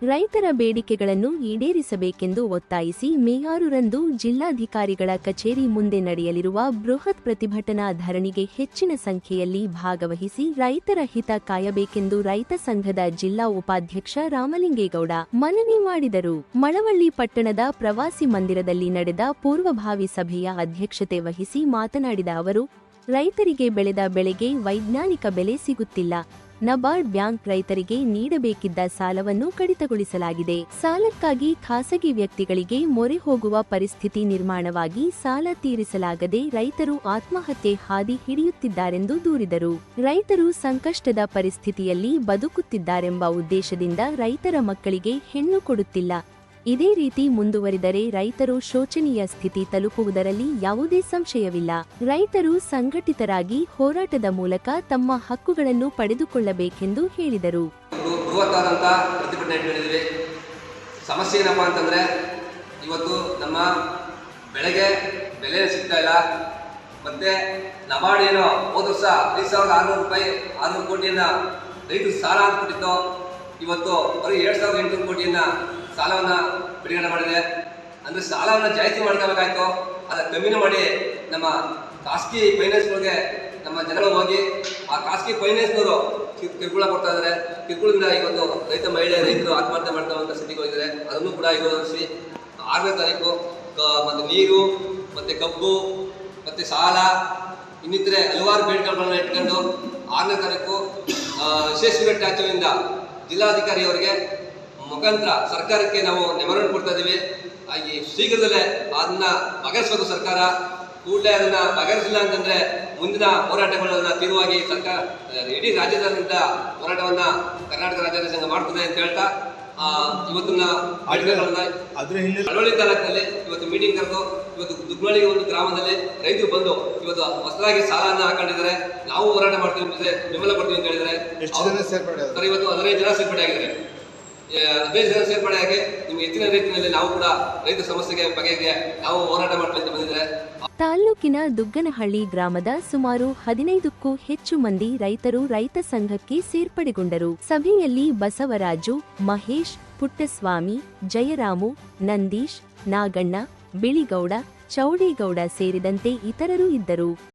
ರೈತರ ಬೇಡಿಕೆಗಳನ್ನು ಈಡೇರಿಸಬೇಕೆಂದು ಒತ್ತಾಯಿಸಿ ಮೇ 6ರಂದು ಜಿಲ್ಲಾಧಿಕಾರಿಗಳ ಕಚೇರಿ ಮುಂದೆ ನಡೆಯಲಿರುವ ಬೃಹತ್ ಪ್ರತಿಭಟನಾ ಧರಣಿಗೆ ಹೆಚ್ಚಿನ ಸಂಖ್ಯೆಯಲ್ಲಿ ಭಾಗವಹಿಸಿ ರೈತರ ಹಿತ ಕಾಯಬೇಕೆಂದು ರೈತ ಸಂಘದ ಜಿಲ್ಲಾ ಉಪಾಧ್ಯಕ್ಷ ರಾಮಲಿಂಗೇಗೌಡ ಮನವಿ ಮಾಡಿದರು. ಮಳವಳ್ಳಿ ಪಟ್ಟಣದ ಪ್ರವಾಸಿ ಮಂದಿರದಲ್ಲಿ ನಡೆದ ಪೂರ್ವಭಾವಿ ಸಭೆಯ ಅಧ್ಯಕ್ಷತೆ ವಹಿಸಿ ಮಾತನಾಡಿದ ಅವರು, ರೈತರಿಗೆ ಬೆಳೆದ ಬೆಳೆಗೆ ವೈಜ್ಞಾನಿಕ ಬೆಲೆ ಸಿಗುತ್ತಿಲ್ಲ. ನಬಾರ್ಡ್ ಬ್ಯಾಂಕ್ ರೈತರಿಗೆ ನೀಡಬೇಕಿದ್ದ ಸಾಲವನ್ನು ಕಡಿತಗೊಳಿಸಲಾಗಿದೆ. ಸಾಲಕ್ಕಾಗಿ ಖಾಸಗಿ ವ್ಯಕ್ತಿಗಳಿಗೆ ಮೊರೆ ಹೋಗುವ ಪರಿಸ್ಥಿತಿ ನಿರ್ಮಾಣವಾಗಿ ಸಾಲ ತೀರಿಸಲಾಗದೆ ರೈತರು ಆತ್ಮಹತ್ಯೆ ಹಾದಿ ಹಿಡಿಯುತ್ತಿದ್ದಾರೆಂದು ದೂರಿದರು. ರೈತರು ಸಂಕಷ್ಟದ ಪರಿಸ್ಥಿತಿಯಲ್ಲಿ ಬದುಕುತ್ತಿದ್ದಾರೆಂಬ ಉದ್ದೇಶದಿಂದ ರೈತರ ಮಕ್ಕಳಿಗೆ ಹೆಣ್ಣು ಕೊಡುತ್ತಿಲ್ಲ. ಇದೇ ರೀತಿ ಮುಂದುವರಿದರೆ ರೈತರು ಶೋಚನೀಯ ಸ್ಥಿತಿ ತಲುಪುವುದರಲ್ಲಿ ಯಾವುದೇ ಸಂಶಯವಿಲ್ಲ. ರೈತರು ಸಂಘಟಿತರಾಗಿ ಹೋರಾಟದ ಮೂಲಕ ತಮ್ಮ ಹಕ್ಕುಗಳನ್ನು ಪಡೆದುಕೊಳ್ಳಬೇಕೆಂದು ಹೇಳಿದರು. ಸಮಸ್ಯೆ ಏನಪ್ಪಾ ಅಂತಂದ್ರೆ, ಇವತ್ತು ನಮ್ಮ ಬೆಳೆಗೆ ಬೆಲೆ ಸಿಗ್ತಾ ಇಲ್ಲ. ಮತ್ತೆ ನಬಾರ್ಡ್ ಏನೋ ಹೋದ ವರ್ಷ 5,600 ರೂಪಾಯಿ 600 ಕೋಟಿಯನ್ನ ರೈತರು ಸಾಲ ಅಂದ್ಬಿಟ್ಟಿತ್ತು. ಇವತ್ತು ಬರೀ 7,800 ಕೋಟಿಯನ್ನ ಸಾಲವನ್ನ ಬಿಡುಗಡೆ ಮಾಡಿದೆ. ಅಂದ್ರೆ ಸಾಲವನ್ನ ಜಾಸ್ತಿ ಮಾಡ್ಕೋಬೇಕಾಯ್ತು, ಅದ ಕಮ್ಮಿನ ಮಾಡಿ ನಮ್ಮ ಖಾಸಗಿ ಫೈನಾನ್ಸ್ಗಳಿಗೆ ನಮ್ಮ ಜನಗಳು ಹೋಗಿ ಆ ಖಾಸಗಿ ಫೈನಾನ್ಸ್ನವರು ಕಿರುಕುಳ ಕೊಡ್ತಾ ಇದ್ದಾರೆ. ಕಿರುಕುಳದಿಂದ ಇವತ್ತು ರೈತರು ಆತ್ಮಹತ್ಯೆ ಮಾಡ್ಕೊಳ್ಳುವಂಥ ಸ್ಥಿತಿಗೆ ಹೋಗಿದ್ದಾರೆ. ಅದನ್ನು ಕೂಡ ವಿರೋಧಿಸಿ 6ನೇ ತಾರೀಕು ಮತ್ತೆ ನೀರು ಮತ್ತೆ ಕಬ್ಬು ಮತ್ತೆ ಸಾಲ ಇನ್ನಿತರೆ ಹಲವಾರು ಬೇಡಿಕೆಗಳನ್ನ ಇಟ್ಕೊಂಡು 6ನೇ ತಾರೀಕು ವಿಶೇಷ ಟ್ಯಾಚುವಿಂದ ಜಿಲ್ಲಾಧಿಕಾರಿ ಅವರಿಗೆ ಮುಖಾಂತರ ಸರ್ಕಾರಕ್ಕೆ ನಾವು ಮೆಮೊರಾಂಡಮ್ ಕೊಡ್ತಾ ಇದ್ದೀವಿ. ಹಾಗೆ ಶೀಘ್ರದಲ್ಲೇ ಅದನ್ನ ಬಗೆಹರಿಸಬೇಕು. ಸರ್ಕಾರ ಕೂಡಲೇ ಅದನ್ನ ಬಗೆಹರಿಸಿಲ್ಲ ಅಂತಂದ್ರೆ ಮುಂದಿನ ಹೋರಾಟಗಳನ್ನ ತೀವ್ರವಾಗಿ ಸರ್ಕಾರ ಇಡೀ ರಾಜ್ಯದಾದ್ಯಂತ ಹೋರಾಟವನ್ನ ಕರ್ನಾಟಕ ರಾಜ್ಯ ಸಂಘ ಮಾಡ್ತದೆ ಅಂತ ಹೇಳ್ತಾ ಇವತ್ತಿನ ಮಳವಳ್ಳಿ ತಾಲೂಕಿನಲ್ಲಿ ಇವತ್ತು ಮೀಟಿಂಗ್ ಕರೆದು ಇವತ್ತು ದುಗ್ನಳ್ಳಿ ಒಂದು ಗ್ರಾಮದಲ್ಲಿ ರೈತರು ಬಂದು ಇವತ್ತು ಹೊಸದಾಗಿ ಸಾಲನ್ನ ಹಾಕೊಂಡಿದ್ದಾರೆ. ನಾವು ಹೋರಾಟ ಮಾಡ್ತೀವಿ, ಬೆಂಬಲ ಕೊಡ್ತೀವಿ ಅಂತ ಹೇಳಿದ್ದಾರೆ. ಇವತ್ತು 15 ಜನ ಸೇರ್ಪಡೆ ಆಗಿದ್ದಾರೆ. 15 ಜನ ಸೇರ್ಪಡೆ ಆಗಿ ನಿಮ್ಗೆ ಹೆಚ್ಚಿನ ರೀತಿಯಲ್ಲಿ ನಾವು ಕೂಡ ರೈತ ಸಮಸ್ಯೆಗೆ ಬಗೆಗೆ ನಾವು ಹೋರಾಟ ಮಾಡ್ತೀವಿ ಅಂತ ಬಂದಿದ್ದಾರೆ. ತಾಲ್ಲೂಕಿನ ದುಗ್ಗನಹಳ್ಳಿ ಗ್ರಾಮದ ಸುಮಾರು 15ಕ್ಕೂ ಹೆಚ್ಚು ಮಂದಿ ರೈತರು ರೈತ ಸಂಘಕ್ಕೆ ಸೇರ್ಪಡೆಗೊಂಡರು. ಸಭೆಯಲ್ಲಿ ಬಸವರಾಜು, ಮಹೇಶ್, ಪುಟ್ಟಸ್ವಾಮಿ, ಜಯರಾಮು, ನಂದೀಶ್, ನಾಗಣ್ಣ, ಬಿಳಿಗೌಡ, ಚೌಡೇಗೌಡ ಸೇರಿದಂತೆ ಇತರರು ಇದ್ದರು.